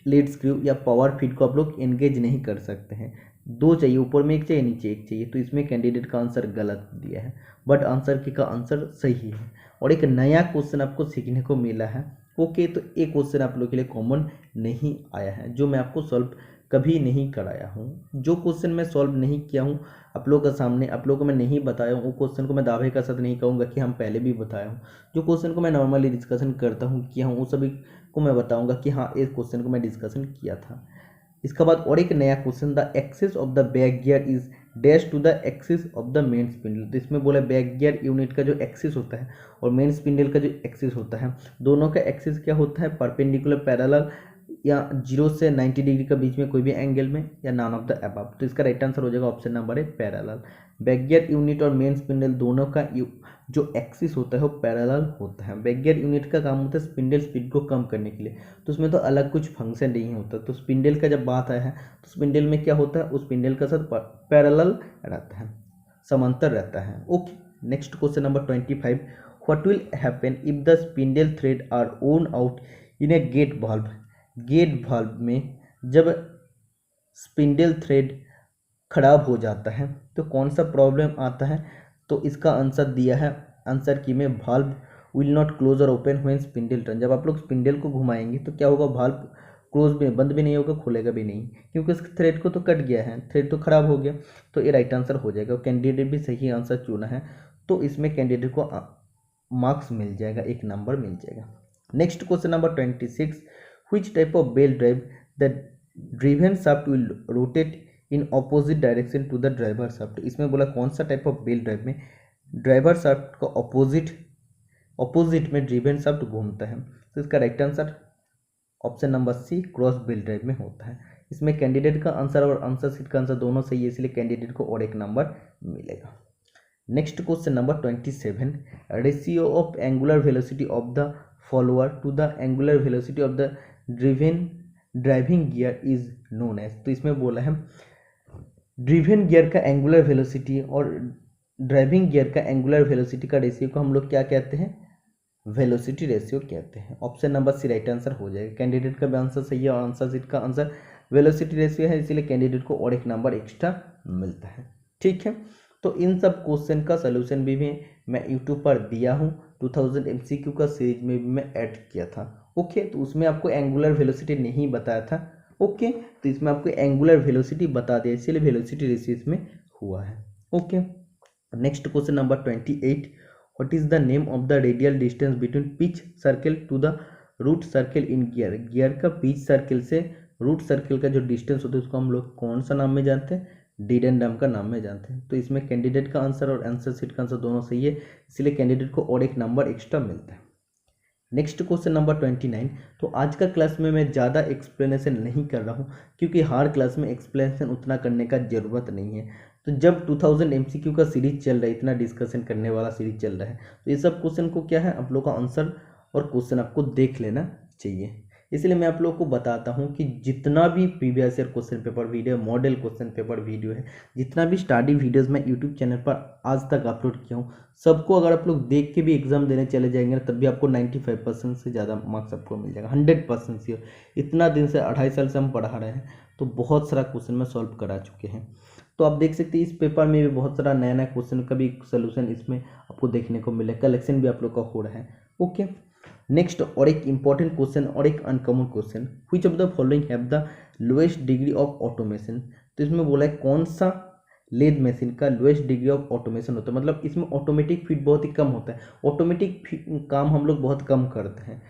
लीड स्क्रू या पावर फीड को आप लोग एंगेज नहीं कर सकते हैं, 2 चाहिए, ऊपर में 1 चाहिए, नीचे 1 चाहिए। तो इसमें कैंडिडेट का आंसर गलत दिया है, बट आंसर की का आंसर सही है। और एक नया क्वेश्चन आपको सीखने को मिला है। ओके, तो एक क्वेश्चन आप लोग के लिए कॉमन नहीं आया है, जो मैं आपको सॉल्व कभी नहीं कराया हूँ। जो क्वेश्चन मैं सॉल्व नहीं किया हूँ आप लोगों के सामने, आप लोगों को मैं नहीं बताया हूँ, वो क्वेश्चन को मैं दावे का साथ नहीं कहूँगा कि हम पहले भी बताया हूँ। जो क्वेश्चन को मैं नॉर्मली डिस्कशन करता हूँ किया हूँ, वो सभी को मैं बताऊँगा कि हाँ इस क्वेश्चन को मैं डिस्कशन किया था। इसका बाद और एक नया question, the axis of the back gear is dash to the axis of the main spindle. तो इसमें बोला बैक गियर यूनिट का जो एक्सिस होता है और मेन स्पिंडल का जो एक्सिस होता है, दोनों का एक्सिस क्या होता है, परपेंडिकुलर, पैरेलल, या 0 से 90 डिग्री का बीच में कोई भी एंगल में, या नॉन ऑफ द अबव। तो इसका राइट आंसर हो जाएगा option number A, parallel. Back gear unit और मेन स्पिंडल दोनों का जो एक्सिस होता है वो पैरेलल होता है। बैक गियर यूनिट का काम होता है स्पिंडल स्पीड को कम करने के लिए, तो उसमें तो अलग कुछ फंक्शन नहीं होता। तो स्पिंडल का जब बात आया है तो स्पिंडल में क्या होता है, उस स्पिंडल का साथ पैरेलल रहता है, समांतर रहता है। Okay, next question number 25, what will happen if the spindle thread are worn out in a gate valve. Gate valve में जब स्पिंडल थ्रेड खराब हो जाता है तो कौन सा प्रॉब्लम आता है। तो इसका आंसर दिया है आंसर की में, वाल्व विल नॉट क्लोज और ओपन व्हेन स्पिंडल टर्न। जब आप लोग स्पिंडल को घुमाएंगे तो क्या होगा, वाल्व क्लोज भी, बंद भी नहीं होगा, खुलेगा भी नहीं, क्योंकि इस थ्रेड को तो कट गया है, थ्रेड तो खराब हो गया। तो ये राइट आंसर हो जाएगा। कैंडिडेट भी सही आंसर चुना है, तो इसमें कैंडिडेट को मार्क्स मिल जाएगा, 1 नंबर मिल जाएगा। Next question number 26, which type of belt drive the driven shaft will rotate in opposite direction to the driver shaft. इसमें बोला कौन सा टाइप ऑफ बेल ड्राइव में ड्राइवर शाफ्ट का ऑपोजिट में ड्रिवन शाफ्ट घूमता है। तो इसका right answer option number C, cross belt drive में होता है। इसमें कैंडिडेट का आंसर और आंसर सीट का आंसर दोनों सही है, इसलिए कैंडिडेट को और 1 नंबर मिलेगा। Next question number 27, ratio of angular velocity of the follower to the angular velocity of the driving gear is known as. तो इसमें बोला है ड्रिवन गियर का एंगुलर वेलोसिटी और ड्राइविंग गियर का एंगुलर वेलोसिटी का रेशियो को हम लोग क्या कहते हैं, वेलोसिटी रेशियो कहते हैं। Option number C right answer हो जाएगा। कैंडिडेट का भी आंसर सही है और आंसर सीट का आंसर वेलोसिटी रेशियो है, इसीलिए कैंडिडेट को और 1 नंबर एक्स्ट्रा मिलता है। ठीक है, तो इन सब क्वेश्चन का सोल्यूशन भी मैं यूट्यूब पर दिया हूँ, 2000 MCQ का सीरीज में भी मैं ऐड किया था। ओके, तो उसमें आपको एंगुलर वेलोसिटी नहीं बताया था। ओके, तो इसमें आपको एंगुलर वेलोसिटी बता दिया, इसीलिए वेलोसिटी रेशियो इसमें हुआ है। Okay, next question number 28, what is the name of the radial distance between pitch circle to the root circle in gear. Gear का पिच सर्कल से रूट सर्कल का जो डिस्टेंस होता है उसको हम लोग कौन सा नाम में जानते हैं, डिडेंडम का नाम में जानते हैं। तो इसमें कैंडिडेट का आंसर और आंसर सीट का आंसर दोनों सही है, इसलिए कैंडिडेट को और 1 नंबर एक्स्ट्रा मिलता है। नेक्स्ट क्वेश्चन नंबर 29, तो आज का क्लास में मैं ज़्यादा एक्सप्लेनेशन नहीं कर रहा हूँ, क्योंकि हर क्लास में एक्सप्लेनेशन उतना करने का ज़रूरत नहीं है। तो जब 2000 MCQ का सीरीज चल रहा है, इतना डिस्कशन करने वाला सीरीज चल रहा है, तो ये सब क्वेश्चन को क्या है, आप लोग का आंसर और क्वेश्चन आपको देख लेना चाहिए। इसलिए मैं आप लोगों को बताता हूँ कि जितना भी previous year question paper video, model question paper video है, जितना भी स्टडी वीडियोस मैं यूट्यूब चैनल पर आज तक अपलोड किया हूँ, सबको अगर आप लोग देख के भी एग्जाम देने चले जाएंगे ना, तब भी आपको 95% से ज़्यादा मार्क्स आपको मिल जाएगा, 100% से। इतना दिन से 2.5 साल से हम पढ़ा रहे हैं, तो बहुत सारा क्वेश्चन में सॉल्व करा चुके हैं। तो आप देख सकते हैं इस पेपर में भी बहुत सारा नया नया क्वेश्चन का भी सोल्यूशन इसमें आपको देखने को मिले, कलेक्शन भी आप लोग का हो रहा है। ओके, नेक्स्ट और एक इंपॉर्टेंट क्वेश्चन और एक uncommon question, which of the following have the lowest degree of automation. तो इसमें बोला है कौन सा लेद मशीन का लोएस्ट डिग्री ऑफ ऑटोमेशन होता है, मतलब इसमें ऑटोमेटिक फीड बहुत ही कम होता है, ऑटोमेटिक काम हम लोग बहुत कम करते हैं।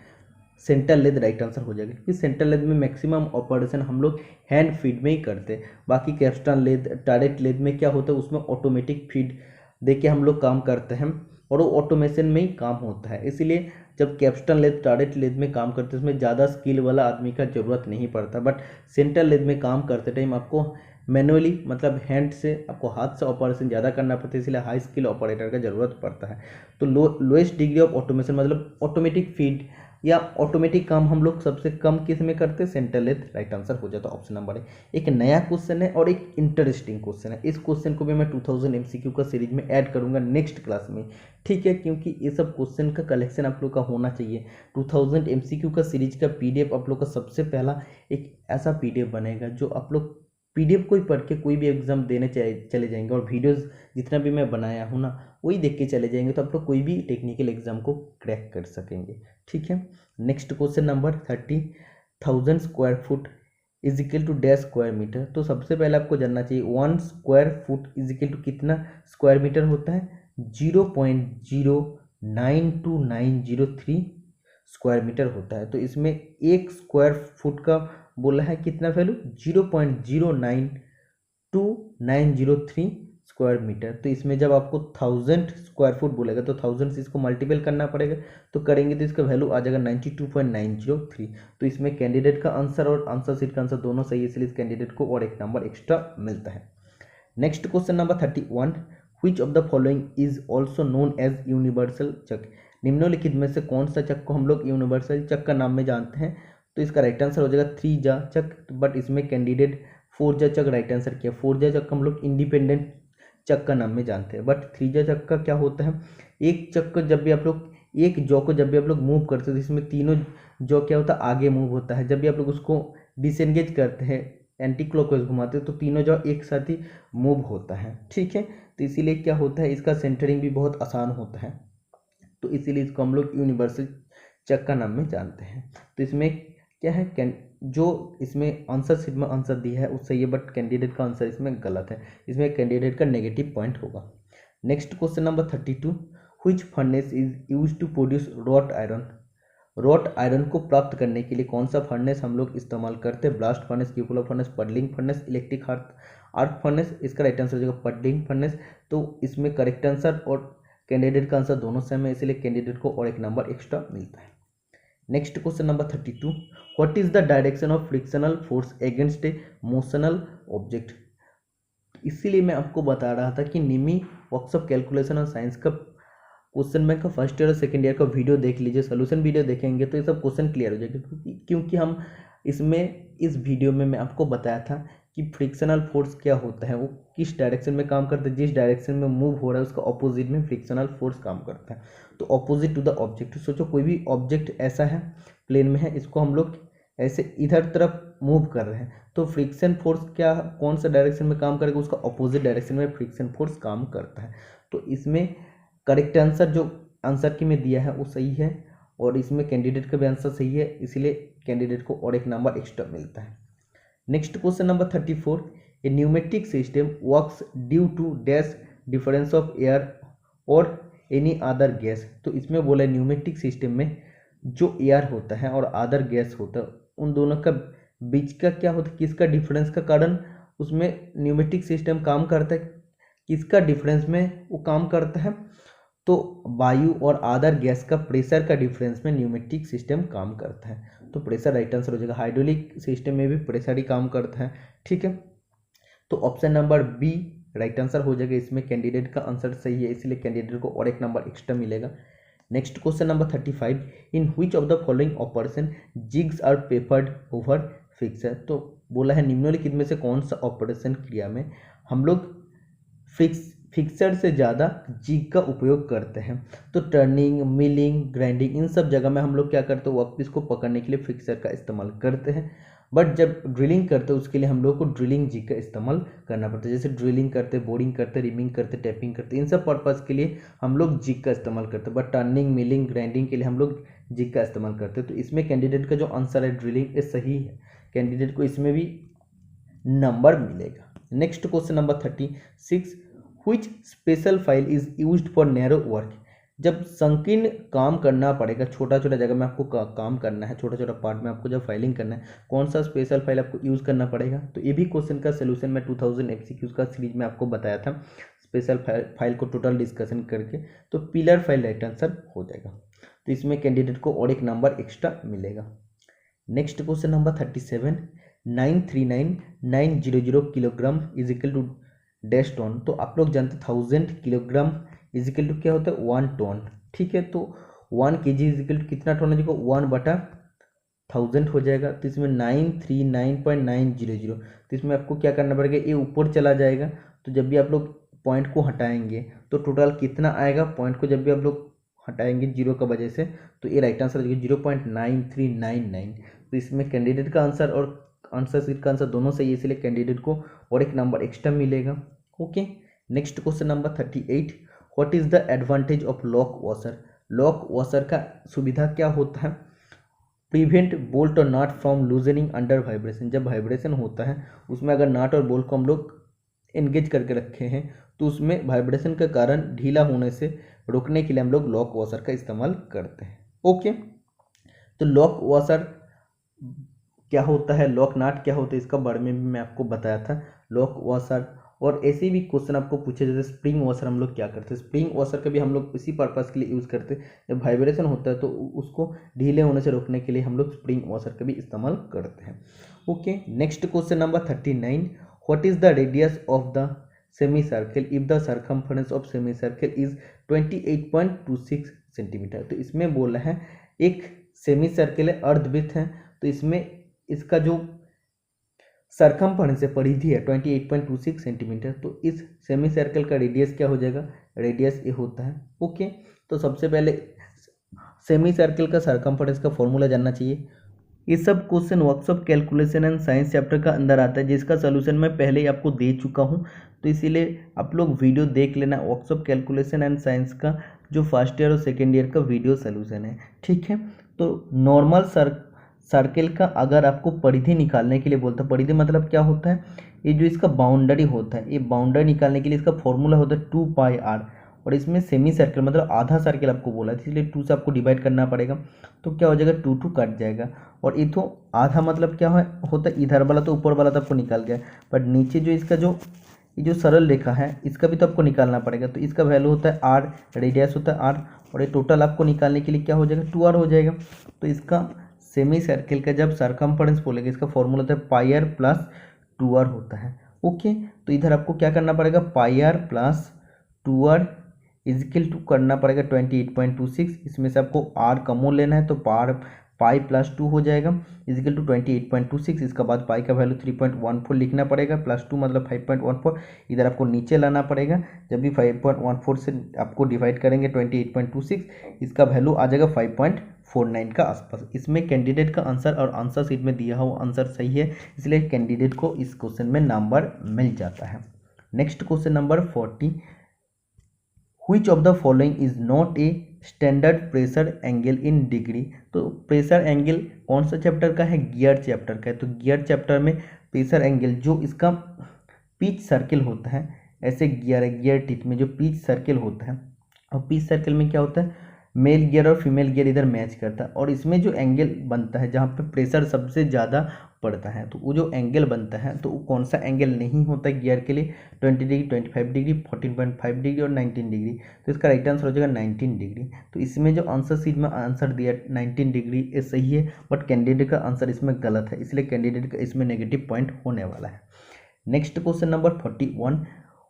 सेंटर लेद राइट आंसर हो जाएगा, क्योंकि सेंटर लेद में मैक्सिमम ऑपरेशन हम लोग हैंड फीड में ही करते हैं। बाकी कैप्स्टन लेद, डायरेक्ट लेद में क्या होता है, उसमें ऑटोमेटिक फीड दे के हम लोग काम करते हैं और वो ऑटोमेशन में ही काम होता है। इसीलिए जब कैप्स्टन लेद, डायरेक्ट लेद में काम करते हैं उसमें ज़्यादा स्किल वाला आदमी का ज़रूरत नहीं पड़ता, बट सेंटर लेद में काम करते टाइम आपको मैनुअली, मतलब हैंड से, आपको हाथ से ऑपरेशन ज़्यादा करना पड़ता है, इसलिए हाई स्किल ऑपरेटर का ज़रूरत पड़ता है। तो लोएस्ट डिग्री ऑफ ऑटोमेशन मतलब ऑटोमेटिक फीड या ऑटोमेटिक काम हम लोग सबसे कम किस में करते हैं, सेंटर लेद राइट आंसर हो जाता है, ऑप्शन नंबर है। एक नया क्वेश्चन है और एक इंटरेस्टिंग क्वेश्चन है, इस क्वेश्चन को भी मैं 2000 MCQ का सीरीज में ऐड करूंगा नेक्स्ट क्लास में, ठीक है, क्योंकि ये सब क्वेश्चन का कलेक्शन आप लोग का होना चाहिए। 2000 MCQ का सीरीज का PDF आप लोग का सबसे पहला एक ऐसा PDF बनेगा जो आप लोग PDF को ही पढ़ के कोई भी एग्जाम देने चले जाएंगे, और वीडियोस जितना भी मैं बनाया हूँ ना वही देख के चले जाएंगे, तो आप लोग कोई भी टेक्निकल एग्जाम को क्रैक कर सकेंगे, ठीक है। Next question number 30,000 square foot is equal to dash square metre. तो सबसे पहले आपको जानना चाहिए 1 square foot is equal to कितना स्क्वायर मीटर होता है, 0.092903 स्क्वायर मीटर होता है। तो इसमें एक स्क्वायर फुट का बोला है कितना वैल्यू, 0.092903 स्क्वायर मीटर। तो इसमें जब आपको 1000 स्क्वायर फुट बोलेगा तो 1000 से इसको मल्टीपल करना पड़ेगा, तो करेंगे तो इसका वैल्यू आ जाएगा 92.903। तो इसमें कैंडिडेट का आंसर और आंसर सीट का आंसर दोनों सही है, इसलिए इस कैंडिडेट को और एक नंबर एक्स्ट्रा मिलता है। Next question number 31, which of the following is also known as universal chuck. निम्नलिखित में से कौन सा चक को हम लोग यूनिवर्सल चक का नाम में जानते हैं। तो इसका राइट आंसर हो जाएगा 3 जा चक, बट इसमें कैंडिडेट 4 जा चक राइट आंसर किया। 4 जा चक हम लोग इंडिपेंडेंट चक का नाम में जानते हैं, बट 3 जा चक का क्या होता है, एक चक को जब भी आप लोग, एक जॉ को जब भी आप लोग मूव करते हो तो इसमें तीनों जॉ क्या होता है, आगे मूव होता है। जब भी आप लोग उसको डिसएंगेज करते हैं, एंटी क्लॉकवाइज घुमाते हैं, तो तीनों जॉ एक साथ ही मूव होता है, ठीक है। तो इसीलिए क्या होता है, इसका सेंटरिंग भी बहुत आसान होता है, तो इसीलिए इसको हम लोग यूनिवर्सल चक का नाम में जानते हैं। तो इसमें क्या है, जो इसमें आंसर शीट में आंसर दिया है उससे ये, बट कैंडिडेट का आंसर इसमें गलत है, इसमें कैंडिडेट का नेगेटिव पॉइंट होगा। Next question number 32, which furnace is used to produce wrought iron. Wrought iron को प्राप्त करने के लिए कौन सा फर्नेस हम लोग इस्तेमाल करते हैं, blast furnace, cupola furnace, puddling furnace, electric arc furnace. इसका राइट आंसर हो जाएगा पडलिंग फर्नेस। तो इसमें करेक्ट आंसर और कैंडिडेट का आंसर दोनों सेम है, इसलिए कैंडिडेट को और एक नंबर एक्स्ट्रा मिलता है। Next question number 32, what is the direction of frictional force against A motional object. इसीलिए मैं आपको बता रहा था कि निमी वर्कशॉप कैलकुलेशन और साइंस का क्वेश्चन बैंक का फर्स्ट ईयर और सेकेंड ईयर का वीडियो देख लीजिए, सोल्यूशन वीडियो देखेंगे तो ये सब क्वेश्चन क्लियर हो जाएगा, क्योंकि हम इसमें इस वीडियो में मैं आपको बताया था कि फ्रिक्शनल फोर्स क्या होता है, वो किस डायरेक्शन में काम करता है, जिस डायरेक्शन में मूव हो रहा है उसका ऑपोजिट में फ्रिक्शनल फोर्स काम करता है। तो ऑपोजिट टू द ऑब्जेक्ट, सोचो कोई भी ऑब्जेक्ट ऐसा है, प्लेन में है, इसको हम लोग ऐसे इधर तरफ मूव कर रहे हैं, तो फ्रिक्शन फोर्स क्या, कौन सा डायरेक्शन में काम करेगा, उसका ऑपोजिट डायरेक्शन में फ्रिक्शन फोर्स काम करता है। तो इसमें करेक्ट आंसर जो आंसर की में दिया है वो सही है, और इसमें कैंडिडेट का भी आंसर सही है, इसलिए कैंडिडेट को और एक नंबर एक्स्ट्रा मिलता है। Next question number 34, a pneumatic system works due to dash difference of air और एनी अदर गैस। तो इसमें बोला है न्यूमेटिक सिस्टम में जो एयर होता है और अदर गैस होता है, उन दोनों का बीच का क्या होता है, किसका डिफरेंस का कारण उसमें न्यूमेटिक सिस्टम काम करता है, किसका डिफरेंस में वो काम करता है, तो वायु और अदर गैस का प्रेशर का डिफरेंस में न्यूमेटिक सिस्टम काम करता है। तो प्रेशर राइट आंसर हो जाएगा, हाइड्रोलिक सिस्टम में भी प्रेशर ही काम करता है, ठीक है। तो option number B right answer हो जाएगा, इसमें कैंडिडेट का आंसर सही है, इसलिए कैंडिडेट को और एक नंबर एक्स्ट्रा मिलेगा। Next question number 35, in which of the following operation jigs are preferred over fixture. तो बोला है निम्नलिखित में से कौन सा ऑपरेशन क्रिया में हम लोग फिक्सर से ज़्यादा जिग का उपयोग करते हैं। तो टर्निंग, मिलिंग, ग्राइंडिंग, इन सब जगह में हम लोग क्या करते हैं, वर्कपीस को पकड़ने के लिए फिक्सर का इस्तेमाल करते हैं। बट जब ड्रिलिंग करते हैं उसके लिए हम लोग को ड्रिलिंग जिग का इस्तेमाल करना पड़ता है। जैसे ड्रिलिंग करते, बोरिंग करते, रिमिंग करते, टैपिंग करते, इन सब पर्पज़ के लिए हम लोग जिग का इस्तेमाल करते हैं। बट टर्निंग, मिलिंग, ग्राइंडिंग के लिए हम लोग जिग का इस्तेमाल करते हैं। तो इसमें कैंडिडेट का जो आंसर है ड्रिलिंग, ये सही है। कैंडिडेट को इसमें भी नंबर मिलेगा। Next question number 36, which special file is used for narrow work. जब संकीर्ण काम करना पड़ेगा, छोटा छोटा जगह में आपको काम करना है, छोटा छोटा पार्ट में आपको जब फाइलिंग करना है, कौन सा स्पेशल फाइल आपको यूज़ करना पड़ेगा। तो ये भी क्वेश्चन का सोल्यूशन मैं 2000 MCQs का सीरीज में आपको बताया था, स्पेशल फाइल को टोटल डिस्कशन करके। तो पिलर फाइल राइट आंसर हो जाएगा। तो इसमें कैंडिडेट को और एक नंबर एक्स्ट्रा मिलेगा। Next question number 37, 939900 kilogram is equal to dash ton. तो आप लोग जानते 1000 किलोग्राम इज इक्वल टू क्या होता है, 1 टन। ठीक है, तो 1 kg इज इक्वल टू कितना टन हो जाएगा, 1/1000 हो जाएगा। तो इसमें 939900, तो इसमें आपको क्या करना पड़ेगा, ये ऊपर चला जाएगा। तो जब भी आप लोग पॉइंट को हटाएंगे तो टोटल कितना आएगा, पॉइंट को जब भी आप लोग हटाएंगे जीरो का वजह से, तो ये राइट आंसर हो जाएगा 0.9399। तो इसमें कैंडिडेट का आंसर और आंसर सीट का आंसर दोनों सही है, इसलिए कैंडिडेट को और एक नंबर एक्स्ट्रा मिलेगा। Okay, next question number 38, what is the advantage of lock washer. Lock washer का सुविधा क्या होता है, प्रिवेंट बोल्ट और नट फ्रॉम लूजनिंग अंडर वाइब्रेशन। जब वाइब्रेशन होता है उसमें अगर नट और बोल्ट को हम लोग एंगेज करके रखे हैं तो उसमें वाइब्रेशन के कारण ढीला होने से रोकने के लिए हम लोग लॉक वॉशर का इस्तेमाल करते हैं। ओके, तो लॉक वॉशर क्या होता है, लॉक नट क्या होता है, इसका बारे में भी मैं आपको बताया था। लॉक वॉशर और ऐसे भी क्वेश्चन आपको पूछे, जैसे स्प्रिंग वॉशर हम लोग क्या करते हैं, स्प्रिंग वॉशर का भी हम लोग इसी पर्पज़ के लिए यूज़ करते हैं। जब वाइब्रेशन होता है तो उसको ढीले होने से रोकने के लिए हम लोग स्प्रिंग वॉशर का भी इस्तेमाल करते हैं। Okay, next question number 39, what is the radius of the semi circle if the circumference of semi circle is 28.26 centimetre. तो इसमें बोला है एक सेमी सर्कल है, अर्धवृत्त है, तो इसमें इसका जो सरकमफरेंस है, परिधि है 28.26 सेंटीमीटर। तो इस सेमी सर्कल का रेडियस क्या हो जाएगा, रेडियस ये होता है। ओके, तो सबसे पहले सेमी सर्कल का सरकमफरेंस का फॉर्मूला जानना चाहिए। ये सब question workshop calculation and science chapter का अंदर आता है, जिसका सोल्यूशन मैं पहले ही आपको दे चुका हूँ। तो इसीलिए आप लोग वीडियो देख लेना, वर्कशॉप कैलकुलेशन एंड साइंस का जो फर्स्ट ईयर और सेकेंड ईयर का वीडियो सोल्यूशन है। ठीक है, तो नॉर्मल सर्कल का अगर आपको परिधि निकालने के लिए बोलता है, परिधि मतलब क्या होता है, ये जो इसका बाउंड्री होता है, ये बाउंड्री निकालने के लिए इसका फॉर्मूला होता है 2πr। और इसमें सेमी सर्कल मतलब आधा सर्कल आपको बोला है, इसलिए 2 से आपको डिवाइड करना पड़ेगा। तो क्या हो जाएगा, 2 कट जाएगा। और ये तो आधा मतलब क्या होता है, इधर वाला तो ऊपर वाला तो आपको निकाल गया, बट नीचे जो इसका जो ये जो सरल रेखा है इसका भी तो आपको निकालना पड़ेगा। तो इसका वैल्यू होता है r, रेडियस होता है r, और ये टोटल आपको निकालने के लिए क्या हो जाएगा, 2r हो जाएगा। तो इसका सेमी सर्कल का जब सरकमफरेंस बोलेगा इसका फॉर्मूला होता है πr प्लस 2r होता है। ओके, तो इधर आपको क्या करना पड़ेगा, πr plus 2r is equal to करना पड़ेगा 28.26। इसमें से आपको r कॉमन लेना है, तो पाई प्लस 2 हो जाएगा इजिकल टू 28.26। इसका बाद पाई का वैल्यू 3.14 लिखना पड़ेगा, प्लस 2 मतलब 5.14। इधर आपको नीचे लाना पड़ेगा, जब भी 5.14 से आपको डिवाइड करेंगे 28.26, इसका वैल्यू आ जाएगा 5.49 का आसपास। इसमें कैंडिडेट का आंसर और आंसर शीट में दिया हुआ आंसर सही है, इसलिए कैंडिडेट को इस क्वेश्चन में नंबर मिल जाता है। Next question number 40, which of the following is not a standard pressure angle in degree. तो प्रेशर एंगल कौन सा चैप्टर का है, गियर चैप्टर का है। तो गियर चैप्टर में प्रेशर एंगल जो इसका पिच सर्कल होता है, ऐसे गियर है, गियर टिप में जो पिच सर्कल होता है, और पिच सर्कल में क्या होता है, मेल गियर और फीमेल गियर इधर मैच करता है, और इसमें जो एंगल बनता है जहाँ पे प्रेशर सबसे ज़्यादा पड़ता है, तो वो जो एंगल बनता है तो वो कौन सा एंगल नहीं होता है गियर के लिए, 20 डिग्री, 25 डिग्री, 14.5 डिग्री और 19 डिग्री। तो इसका राइट आंसर हो जाएगा 19 डिग्री। तो इसमें जो आंसर शीट में आंसर दिया 19 डिग्री ये सही है, बट कैंडिडेट का आंसर इसमें गलत है, इसलिए कैंडिडेट का इसमें नेगेटिव पॉइंट होने वाला है। Next question number 41,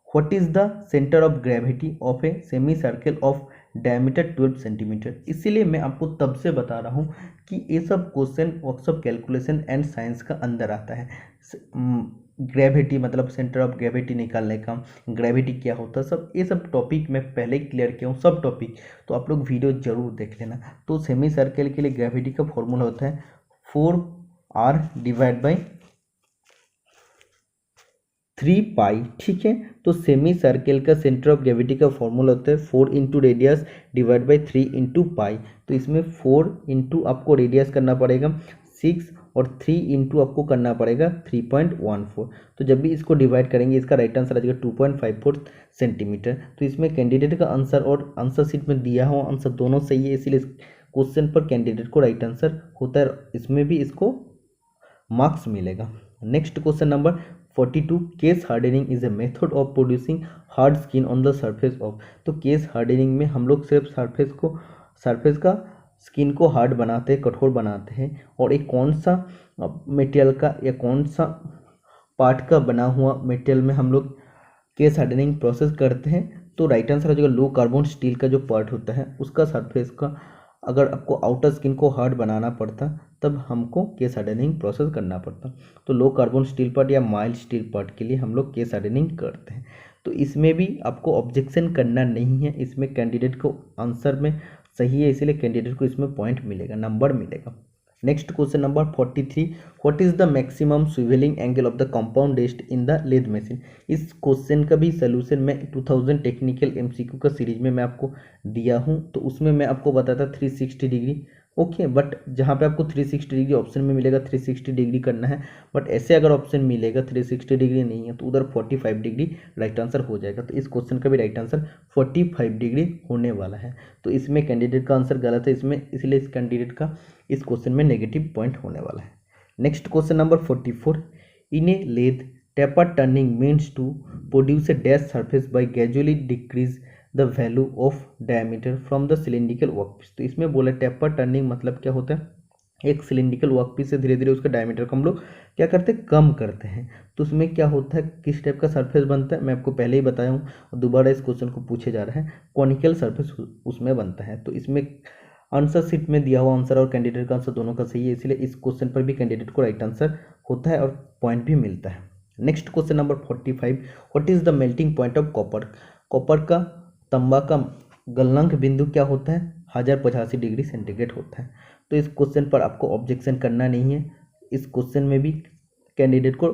what is the centre of gravity of a semi circle of diameter 12 centimetre. इसीलिए मैं आपको तब से बता रहा हूँ कि ये सब question workshop calculation and science का अंदर आता है। ग्रेविटी मतलब सेंटर ऑफ ग्रेविटी निकालने का, ग्रेविटी क्या होता है, सब ये सब टॉपिक मैं पहले ही क्लियर किया हूँ, सब टॉपिक। तो आप लोग वीडियो जरूर देख लेना। तो सेमी सर्कल के लिए ग्रेविटी का फॉर्मूला होता है 4r डिवाइड बाई 3 पाई, ठीक है। तो सेमी सर्कल का सेंटर ऑफ ग्रेविटी का फॉर्मूला होता है 4 into radius divide by 3 into pi. तो इसमें 4 इंटू आपको रेडियस करना पड़ेगा 6 और 3 इंटू आपको करना पड़ेगा 3.14। तो जब भी इसको डिवाइड करेंगे इसका राइट आंसर आ जाएगा 2.54 सेंटीमीटर। तो इसमें कैंडिडेट का आंसर और आंसर शीट में दिया हुआ आंसर दोनों सही है, इसीलिए क्वेश्चन पर कैंडिडेट को राइट आंसर होता है, इसमें भी इसको मार्क्स मिलेगा। Next question number 42, case hardening is a method of producing hard skin on the surface of. तो केस हार्डनिंग में हम लोग सिर्फ सरफेस का स्किन को हार्ड बनाते हैं, कठोर बनाते हैं। और एक कौन सा मटेरियल का या कौन सा पार्ट का बना हुआ मटेरियल में हम लोग केस हार्डनिंग प्रोसेस करते हैं? तो राइट आंसर हो जाएगा लो कार्बन स्टील का जो पार्ट होता है उसका सरफेस का अगर आपको आउटर स्किन को हार्ड बनाना पड़ता तब हमको केस हार्डनिंग प्रोसेस करना पड़ता। तो लो कार्बन स्टील पार्ट या माइल्ड स्टील पार्ट के लिए हम लोग केस हार्डनिंग करते हैं। तो इसमें भी आपको ऑब्जेक्शन करना नहीं है, इसमें कैंडिडेट को आंसर में सही है, इसीलिए कैंडिडेट को इसमें पॉइंट मिलेगा, नंबर मिलेगा। Next question number 43, what is the maximum swivelling angle of the compound rest in the lathe machine. इस क्वेश्चन का भी सोल्यूशन मैं 2000 टेक्निकल एमसीक्यू का सीरीज में मैं आपको दिया हूं, तो उसमें मैं आपको बताता 360 डिग्री, ओके। बट जहाँ पे आपको 360 डिग्री ऑप्शन में मिलेगा 360 डिग्री करना है, बट ऐसे अगर ऑप्शन मिलेगा 360 डिग्री नहीं है तो उधर 45 डिग्री राइट आंसर हो जाएगा। तो इस क्वेश्चन का भी राइट आंसर 45 डिग्री होने वाला है। तो इसमें कैंडिडेट का आंसर गलत है इसमें, इसलिए इस कैंडिडेट का इस क्वेश्चन में नेगेटिव पॉइंट होने वाला है। Next question number 44, in a lathe taper turning means to produce a dash surface by gradually decrease the value of diameter from the cylindrical workpiece. तो इसमें बोला टेपर टर्निंग मतलब क्या होता है, एक सिलिंड्रिकल वर्कपीस से धीरे धीरे उसका डायमीटर को हम लोग क्या करते हैं, कम करते हैं। तो उसमें क्या होता है, किस टाइप का सरफेस बनता है, मैं आपको पहले ही बताया हूँ और दोबारा इस क्वेश्चन को पूछे जा रहा है, कॉनिकल सरफेस उसमें बनता है। तो इसमें आंसर शीट में दिया हुआ आंसर और कैंडिडेट का आंसर दोनों का सही है, इसलिए इस क्वेश्चन पर भी कैंडिडेट को राइट आंसर होता है और पॉइंट भी मिलता है। Next question number 45, what is the melting point of copper. Copper का तांबा का गलनांक बिंदु क्या होता है, 1085 डिग्री सेंटीग्रेड होता है। तो इस क्वेश्चन पर आपको ऑब्जेक्शन करना नहीं है, इस क्वेश्चन में भी कैंडिडेट को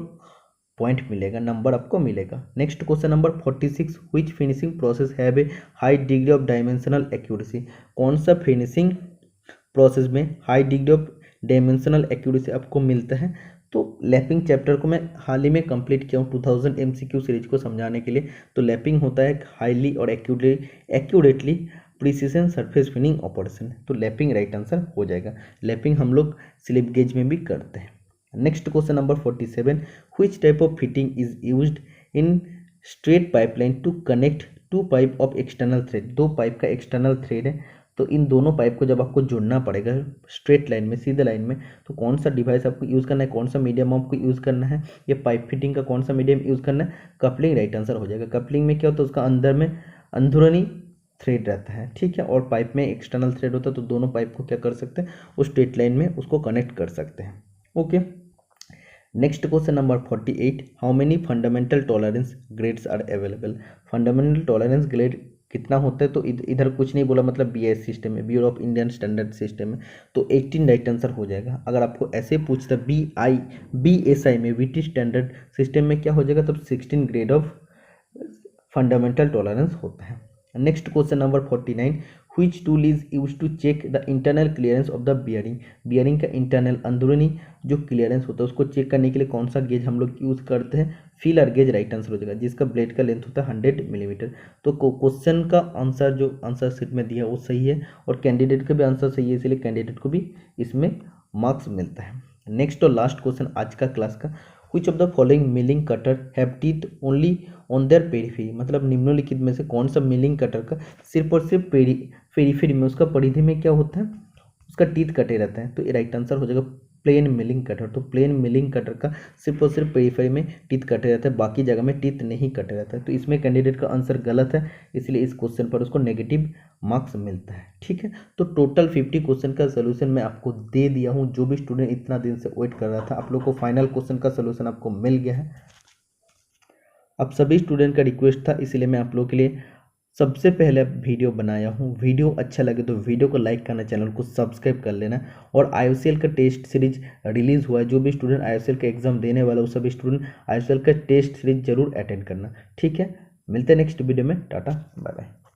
पॉइंट मिलेगा, नंबर आपको मिलेगा। Next question number 46, which finishing process have a high degree of dimensional accuracy. कौन सा फिनिशिंग प्रोसेस में high degree of dimensional accuracy आपको मिलता है। तो लैपिंग चैप्टर को मैं हाल ही में कंप्लीट किया हूँ 2000 एमसीक्यू सीरीज को समझाने के लिए। तो लैपिंग होता है हाईली और एक्यूरेटली प्रिसीजन सरफेस फिनिंग ऑपरेशन। तो लैपिंग राइट आंसर हो जाएगा। लैपिंग हम लोग स्लिप गेज में भी करते हैं। Next question number 47, which type of fitting is used in straight pipeline to connect two pipe of external thread. दो पाइप का एक्सटर्नल थ्रेड है, तो इन दोनों पाइप को जब आपको जोड़ना पड़ेगा स्ट्रेट लाइन में, सीधे लाइन में, तो कौन सा डिवाइस आपको यूज़ करना है, कौन सा मीडियम आपको यूज़ करना है, ये पाइप फिटिंग का कौन सा मीडियम यूज़ करना है, कपलिंग राइट आंसर हो जाएगा। कपलिंग में क्या होता है, उसका अंदर में अंदरूनी थ्रेड रहता है, ठीक है, और पाइप में एक्सटर्नल थ्रेड होता है। तो दोनों पाइप को क्या कर सकते हैं, उस स्ट्रेट लाइन में उसको कनेक्ट कर सकते हैं, okay. Next question number 48, how many fundamental tolerance grades are available. Fundamental tolerance grade कितना होता है, तो इधर कुछ नहीं बोला, मतलब BIS सिस्टम है, bureau of Indian standard system है। तो 18 राइट आंसर हो जाएगा। अगर आपको ऐसे पूछता BSI में ब्रिटिश स्टैंडर्ड सिस्टम में क्या हो जाएगा, तब 16 ग्रेड ऑफ फंडामेंटल टॉलरेंस होता है। Next question number 49, which tool is use to check the internal clearance of the bearing. Bearing का इंटरनल अंदरूनी जो क्लियरेंस होता है उसको चेक करने के लिए कौन सा गेज हम लोग यूज़ करते हैं, फीलर गेज राइट आंसर हो जाएगा, जिसका ब्लेड का लेंथ होता है 100 मिलीमीटर। तो क्वेश्चन का आंसर जो आंसर शीट में दिया वो सही है और कैंडिडेट का भी आंसर सही है, इसलिए कैंडिडेट को भी इसमें मार्क्स मिलता है। नेक्स्ट और लास्ट क्वेश्चन आज का क्लास का, which of the following milling cutter have teeth only on their periphery. मतलब निम्नलिखित में से कौन सा मिलिंग कटर का सिर्फ और सिर्फ पेरीफेरी में, उसका परिधि में क्या होता है, उसका टीथ कटे रहता है। तो ये राइट आंसर हो जाएगा प्लेन मिलिंग कटर। तो प्लेन मिलिंग कटर का सिर्फ और सिर्फ पेरीफेरी में टीथ कटे रहता है, बाकी जगह में टीथ नहीं कटे रहता है। तो इसमें कैंडिडेट का आंसर गलत है, इसलिए इस क्वेश्चन पर उसको नेगेटिव मार्क्स मिलता है। ठीक है, तो टोटल 50 क्वेश्चन का सोल्यूशन मैं आपको दे दिया हूँ। जो भी स्टूडेंट इतना दिन से वेट कर रहा था, आप लोग को फाइनल क्वेश्चन का सोल्यूशन आपको मिल गया है। अब सभी स्टूडेंट का रिक्वेस्ट था, इसलिए मैं आप लोगों के लिए सबसे पहले वीडियो बनाया हूँ। वीडियो अच्छा लगे तो वीडियो को लाइक करना, चैनल को सब्सक्राइब कर लेना। और IOCL का टेस्ट सीरीज रिलीज हुआ है, जो भी स्टूडेंट IOCL का एग्जाम देने वाला, वो सभी स्टूडेंट IOCL का टेस्ट सीरीज जरूर अटेंड करना। ठीक है, मिलते हैं नेक्स्ट वीडियो में। Tata bye bye.